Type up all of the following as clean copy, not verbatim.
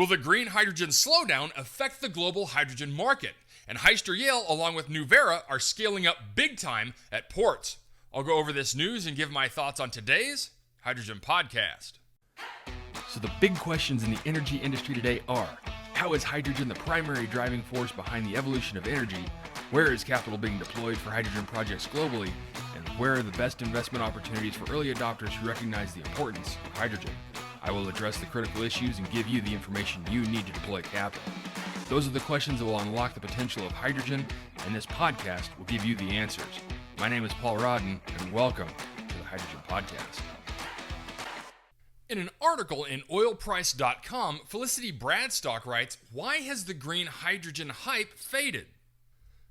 Will the green hydrogen slowdown affect the global hydrogen market? And Hyster-Yale, along with Nuvera, are scaling up big time at ports. I'll go over this news and give my thoughts on today's Hydrogen Podcast. So the big questions in the energy industry today are: how is hydrogen the primary driving force behind the evolution of energy? Where is capital being deployed for hydrogen projects globally? And where are the best investment opportunities for early adopters who recognize the importance of hydrogen? I will address the critical issues and give you the information you need to deploy capital. Those are the questions that will unlock the potential of hydrogen, and this podcast will give you the answers. My name is Paul Rodden, and welcome to the Hydrogen Podcast. In an article in oilprice.com, Felicity Bradstock writes, "Why has the green hydrogen hype faded?"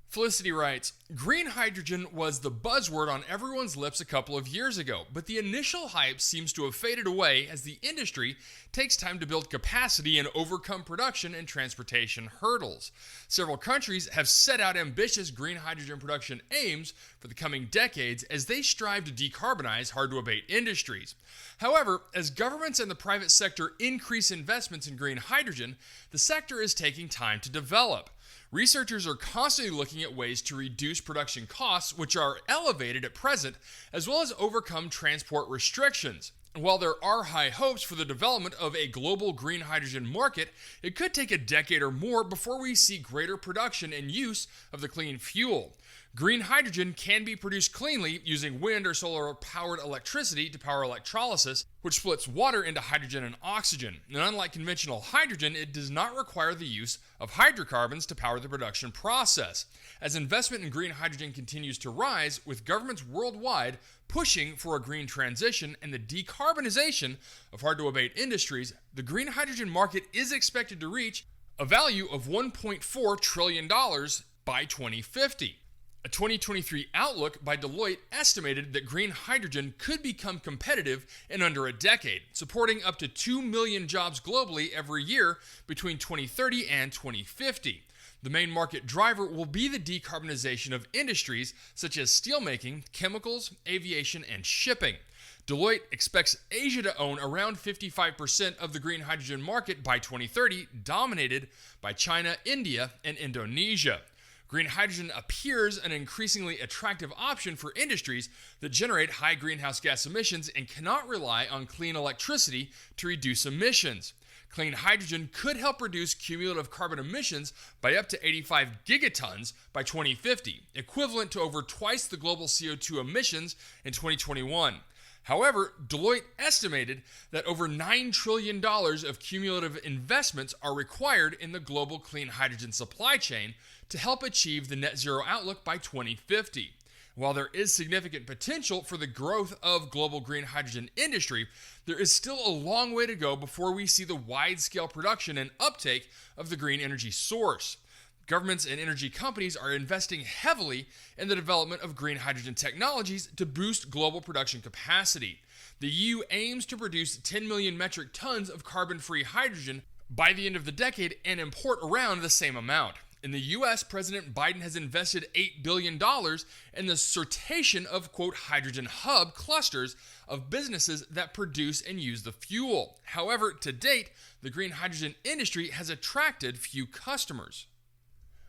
Felicity writes, "Green hydrogen was the buzzword on everyone's lips a couple of years ago, but the initial hype seems to have faded away as the industry takes time to build capacity and overcome production and transportation hurdles. Several countries have set out ambitious green hydrogen production aims for the coming decades as they strive to decarbonize hard-to-abate industries. However, as governments and the private sector increase investments in green hydrogen, the sector is taking time to develop. Researchers are constantly looking at ways to reduce production costs, which are elevated at present, as well as overcome transport restrictions. While there are high hopes for the development of a global green hydrogen market, it could take a decade or more before we see greater production and use of the clean fuel. Green hydrogen can be produced cleanly using wind or solar-powered electricity to power electrolysis, which splits water into hydrogen and oxygen. And unlike conventional hydrogen, it does not require the use of hydrocarbons to power the production process. As investment in green hydrogen continues to rise, with governments worldwide pushing for a green transition and the decarbonization of hard-to-abate industries, the green hydrogen market is expected to reach a value of $1.4 trillion by 2050. A 2023 outlook by Deloitte estimated that green hydrogen could become competitive in under a decade, supporting up to 2 million jobs globally every year between 2030 and 2050. The main market driver will be the decarbonization of industries such as steelmaking, chemicals, aviation, and shipping. Deloitte expects Asia to own around 55% of the green hydrogen market by 2030, dominated by China, India, and Indonesia. Green hydrogen appears an increasingly attractive option for industries that generate high greenhouse gas emissions and cannot rely on clean electricity to reduce emissions. Clean hydrogen could help reduce cumulative carbon emissions by up to 85 gigatons by 2050, equivalent to over twice the global CO2 emissions in 2021. However, Deloitte estimated that over $9 trillion of cumulative investments are required in the global clean hydrogen supply chain to help achieve the net zero outlook by 2050. While there is significant potential for the growth of global green hydrogen industry, there is still a long way to go before we see the wide-scale production and uptake of the green energy source. Governments and energy companies are investing heavily in the development of green hydrogen technologies to boost global production capacity. The EU aims to produce 10 million metric tons of carbon-free hydrogen by the end of the decade and import around the same amount. In the U.S., President Biden has invested $8 billion in the certification of, quote, hydrogen hub clusters of businesses that produce and use the fuel. However, to date, the green hydrogen industry has attracted few customers.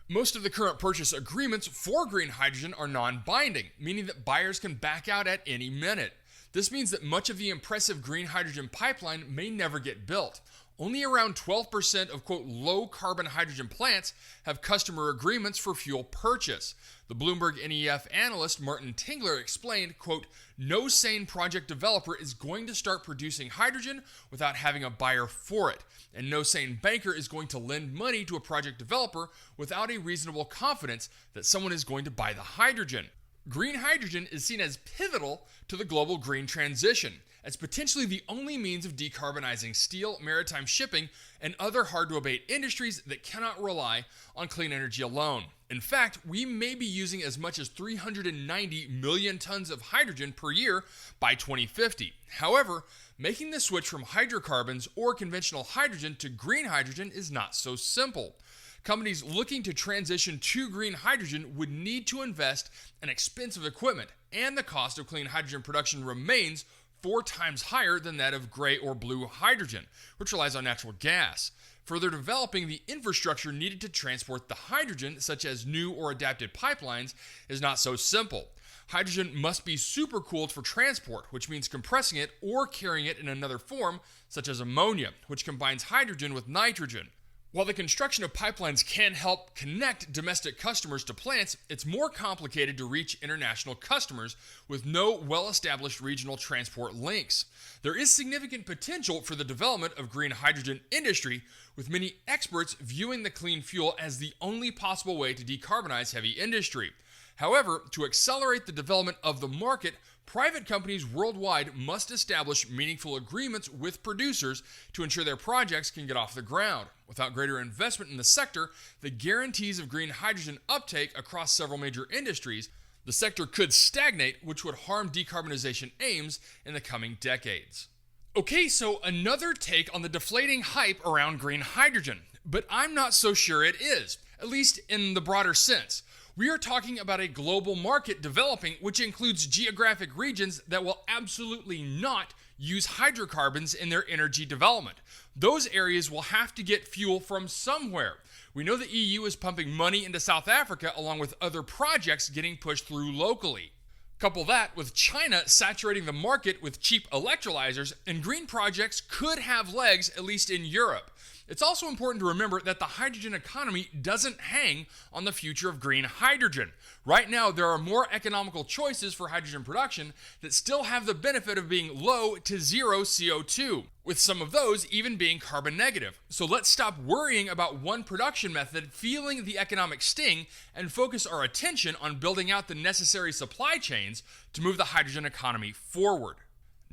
Most of the current purchase agreements for green hydrogen are non-binding, meaning that buyers can back out at any minute. This means that much of the impressive green hydrogen pipeline may never get built. Only around 12% of, quote, low-carbon hydrogen plants have customer agreements for fuel purchase. The Bloomberg NEF analyst Martin Tingler explained, quote, "No sane project developer is going to start producing hydrogen without having a buyer for it, and no sane banker is going to lend money to a project developer without a reasonable confidence that someone is going to buy the hydrogen." Green hydrogen is seen as pivotal to the global green transition, as potentially the only means of decarbonizing steel, maritime shipping, and other hard-to-abate industries that cannot rely on clean energy alone. In fact, we may be using as much as 390 million tons of hydrogen per year by 2050. However, making the switch from hydrocarbons or conventional hydrogen to green hydrogen is not so simple. Companies looking to transition to green hydrogen would need to invest in expensive equipment, and the cost of clean hydrogen production remains 4 times higher than that of gray or blue hydrogen, which relies on natural gas. Further developing the infrastructure needed to transport the hydrogen, such as new or adapted pipelines, is not so simple. Hydrogen must be supercooled for transport, which means compressing it or carrying it in another form, such as ammonia, which combines hydrogen with nitrogen. While the construction of pipelines can help connect domestic customers to plants, it's more complicated to reach international customers with no well-established regional transport links. There is significant potential for the development of green hydrogen industry, with many experts viewing the clean fuel as the only possible way to decarbonize heavy industry. However, to accelerate the development of the market, private companies worldwide must establish meaningful agreements with producers to ensure their projects can get off the ground. Without greater investment in the sector, the guarantees of green hydrogen uptake across several major industries, the sector could stagnate, which would harm decarbonization aims in the coming decades. Okay, so another take on the deflating hype around green hydrogen, but I'm not so sure it is, at least in the broader sense. We are talking about a global market developing, which includes geographic regions that will absolutely not use hydrocarbons in their energy development. Those areas will have to get fuel from somewhere. We know the EU is pumping money into South Africa along with other projects getting pushed through locally. Couple that with China saturating the market with cheap electrolyzers, and green projects could have legs, at least in Europe. It's also important to remember that the hydrogen economy doesn't hang on the future of green hydrogen. Right now, there are more economical choices for hydrogen production that still have the benefit of being low to zero CO2, with some of those even being carbon negative. So let's stop worrying about one production method feeling the economic sting and focus our attention on building out the necessary supply chains to move the hydrogen economy forward.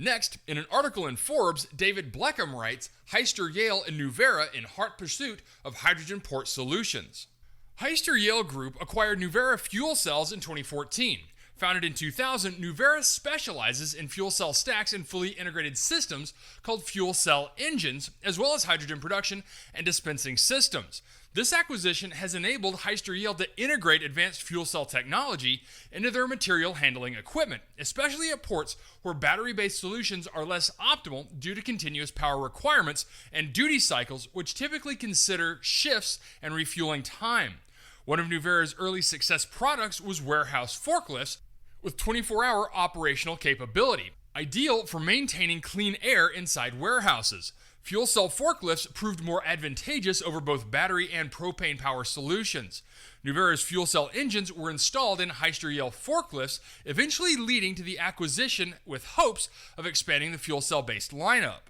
Next, in an article in Forbes, David Bleckham writes, Hyster-Yale and Nuvera in hot pursuit of hydrogen port solutions. Hyster-Yale Group acquired Nuvera fuel cells in 2014. Founded in 2000, Nuvera specializes in fuel cell stacks and fully integrated systems called fuel cell engines, as well as hydrogen production and dispensing systems. This acquisition has enabled Hyster-Yale to integrate advanced fuel cell technology into their material handling equipment, especially at ports where battery-based solutions are less optimal due to continuous power requirements and duty cycles, which typically consider shifts and refueling time. One of Nuvera's early success products was warehouse forklifts with 24-hour operational capability, ideal for maintaining clean air inside warehouses. Fuel cell forklifts proved more advantageous over both battery and propane power solutions. Nuvera's fuel cell engines were installed in Hyster-Yale forklifts, eventually leading to the acquisition with hopes of expanding the fuel cell-based lineup.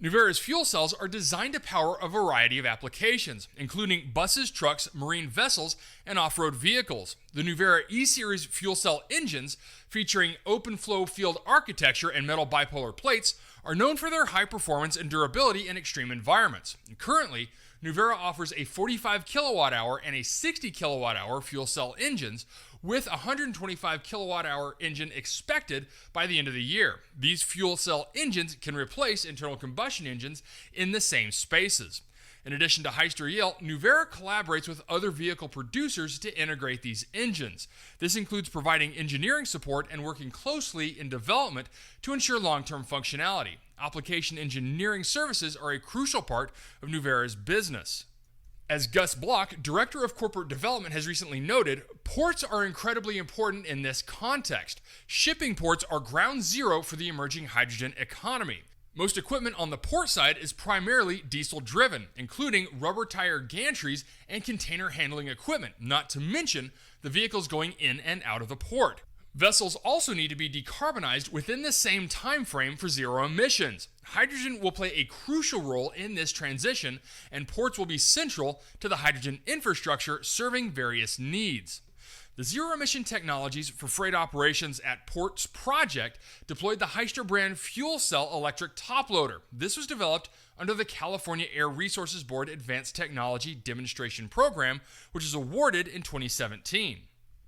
Nuvera's fuel cells are designed to power a variety of applications, including buses, trucks, marine vessels, and off-road vehicles. The Nuvera E-Series fuel cell engines, featuring open-flow field architecture and metal bipolar plates, are known for their high performance and durability in extreme environments. Currently, Nuvera offers a 45 kilowatt-hour and a 60 kilowatt-hour fuel cell engines, with a 125 kilowatt-hour engine expected by the end of the year. These fuel cell engines can replace internal combustion engines in the same spaces. In addition to Hyster-Yale, Nuvera collaborates with other vehicle producers to integrate these engines. This includes providing engineering support and working closely in development to ensure long-term functionality. Application engineering services are a crucial part of Nuvera's business. As Gus Block, Director of Corporate Development, has recently noted, ports are incredibly important in this context. Shipping ports are ground zero for the emerging hydrogen economy. Most equipment on the port side is primarily diesel-driven, including rubber tire gantries and container handling equipment, not to mention the vehicles going in and out of the port. Vessels also need to be decarbonized within the same time frame for zero emissions. Hydrogen will play a crucial role in this transition, and ports will be central to the hydrogen infrastructure serving various needs. The zero-emission technologies for freight operations at ports project deployed the Hyster brand fuel cell electric top loader. This was developed under the California Air Resources Board Advanced Technology Demonstration Program, which was awarded in 2017.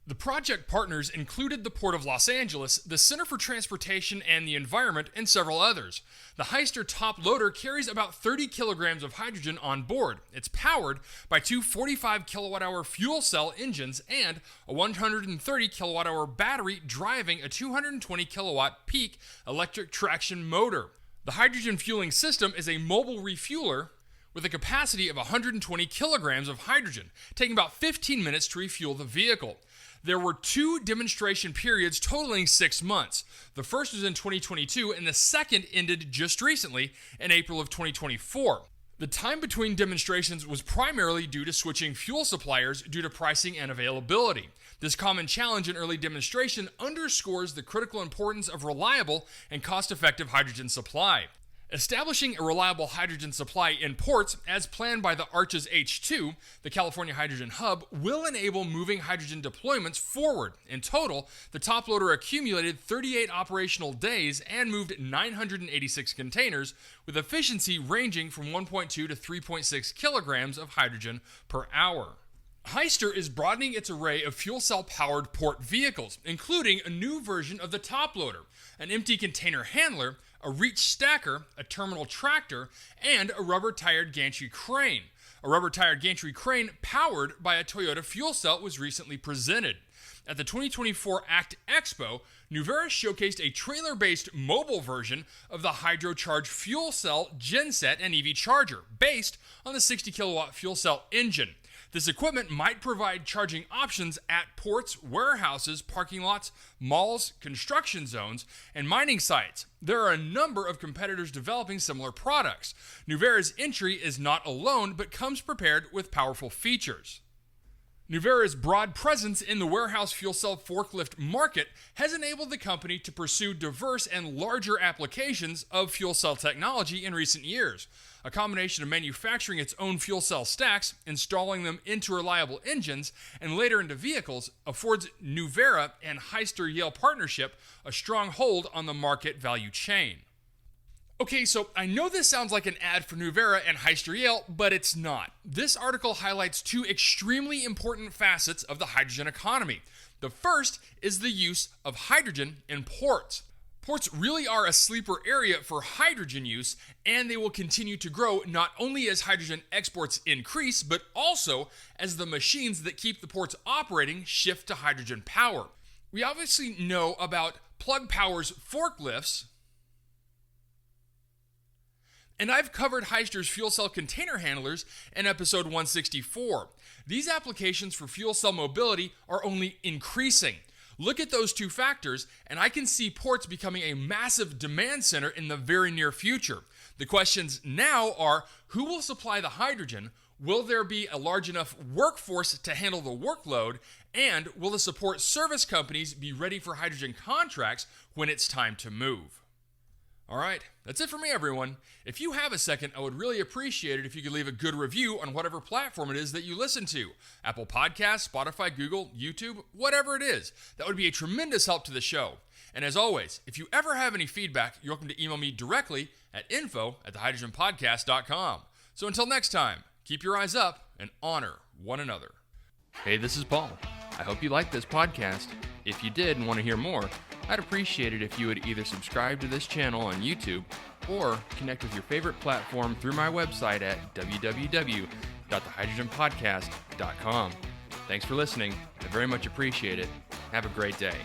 The project partners included the Port of Los Angeles, the Center for Transportation and the Environment, and several others. The Hyster top loader carries about 30 kilograms of hydrogen on board. It's powered by two 45 kilowatt-hour fuel cell engines and a 130 kilowatt-hour battery driving a 220 kilowatt peak electric traction motor. The hydrogen fueling system is a mobile refueler with a capacity of 120 kilograms of hydrogen, taking about 15 minutes to refuel the vehicle. There were two demonstration periods totaling 6 months. The first was in 2022 and the second ended just recently in April of 2024. The time between demonstrations was primarily due to switching fuel suppliers due to pricing and availability. This common challenge in early demonstration underscores the critical importance of reliable and cost-effective hydrogen supply. Establishing a reliable hydrogen supply in ports, as planned by the ARCH's H2, the California Hydrogen Hub, will enable moving hydrogen deployments forward. In total, the top loader accumulated 38 operational days and moved 986 containers, with efficiency ranging from 1.2 to 3.6 kilograms of hydrogen per hour. Hyster is broadening its array of fuel cell-powered port vehicles, including a new version of the top loader, an empty container handler, a reach stacker, a terminal tractor, and a rubber-tired gantry crane. A rubber-tired gantry crane powered by a Toyota fuel cell was recently presented. At the 2024 ACT Expo, Nuvera showcased a trailer-based mobile version of the HydroCharge fuel cell genset and EV charger, based on the 60 kilowatt fuel cell engine. This equipment might provide charging options at ports, warehouses, parking lots, malls, construction zones, and mining sites. There are a number of competitors developing similar products. Nuvera's entry is not alone, but comes prepared with powerful features. Nuvera's broad presence in the warehouse fuel cell forklift market has enabled the company to pursue diverse and larger applications of fuel cell technology in recent years. A combination of manufacturing its own fuel cell stacks, installing them into reliable engines, and later into vehicles affords Nuvera and Hyster-Yale partnership a strong hold on the market value chain. Okay, so I know this sounds like an ad for Nuvera and Hyster-Yale, but it's not. This article highlights two extremely important facets of the hydrogen economy. The first is the use of hydrogen in ports. Ports really are a sleeper area for hydrogen use, and they will continue to grow not only as hydrogen exports increase, but also as the machines that keep the ports operating shift to hydrogen power. We obviously know about Plug Power's forklifts, and I've covered Hyster's fuel cell container handlers in episode 164. These applications for fuel cell mobility are only increasing. Look at those two factors, and I can see ports becoming a massive demand center in the very near future. The questions now are, who will supply the hydrogen? Will there be a large enough workforce to handle the workload? And will the support service companies be ready for hydrogen contracts when it's time to move? All right, that's it for me, everyone. If you have a second, I would really appreciate it if you could leave a good review on whatever platform it is that you listen to. Apple Podcasts, Spotify, Google, YouTube, whatever it is. That would be a tremendous help to the show. And as always, if you ever have any feedback, you're welcome to email me directly at info@thehydrogenpodcast.com. So until next time, keep your eyes up and honor one another. Hey, this is Paul. I hope you liked this podcast. If you did and want to hear more, I'd appreciate it if you would either subscribe to this channel on YouTube or connect with your favorite platform through my website at www.thehydrogenpodcast.com. Thanks for listening. I very much appreciate it. Have a great day.